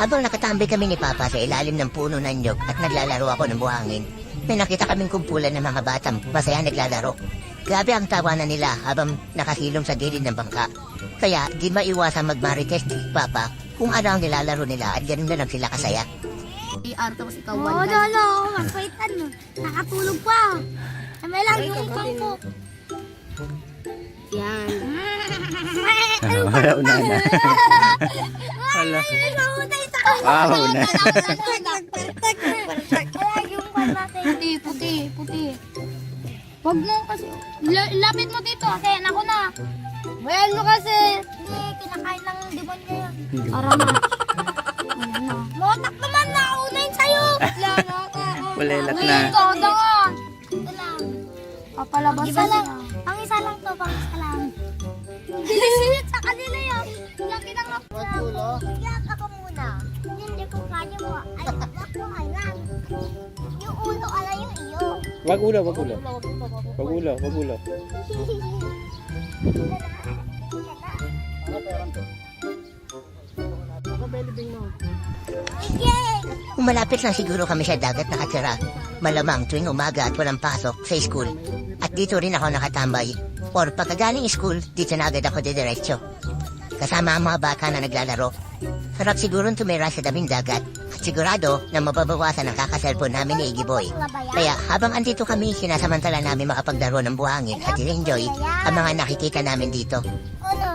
Habang nakatambay kami ni Papa sa ilalim ng puno ng nyog at naglalaro ako ng buhangin, may nakita kaming kumpulan ng mga batang masaya naglalaro. Grabe ang tawanan nila habang nakahilom sa gilid ng bangka. Kaya di maiwasang magmarites ni Papa kung ano ang nilalaro nila at ganun na lang sila kasaya. AR tapos ikaw Oo, one lolo. Maswaitan mo. Nakatulog pa. May lang yung pangko. Yan. Wala una na. Wala. Nautay sa Wow na. Wala yung natin. Puti. Wag mo kasi. Lapit mo dito. Okay, nako na. Well mo kasi. Hindi, kinakain ng demonyo yan. Para na. Motak naman na. Unayin sa'yo. Ulilat na. Ito, nga. Ito lang. Papalabas Isa na lang. sila. Pang isa lang to. Pang isa lang. Bilis sa kanila yan. Laki ng ako. Iyak ako muna. Hindi ko kaya mo. Ay, ako ay lang. Yung ulo, ala yung iyo. Wag ulo. Wag ulo. Kung malapit lang siguro kami sa dagat nakatira, malamang tuwing umaga at walang pasok sa school. At dito rin ako nakatambay. Or pagkagaling school, dito na agad ako didiretso. Kasama ang mga bata na naglalaro. Sarap siguro tumira sa daming dagat. At sigurado na mababawasan ang kakaselfon namin ni Iggy Boy. Kaya habang andito kami, sinasamantala namin makapaglaro ng buhangin at i-enjoy ang mga nakikita namin dito. Ano?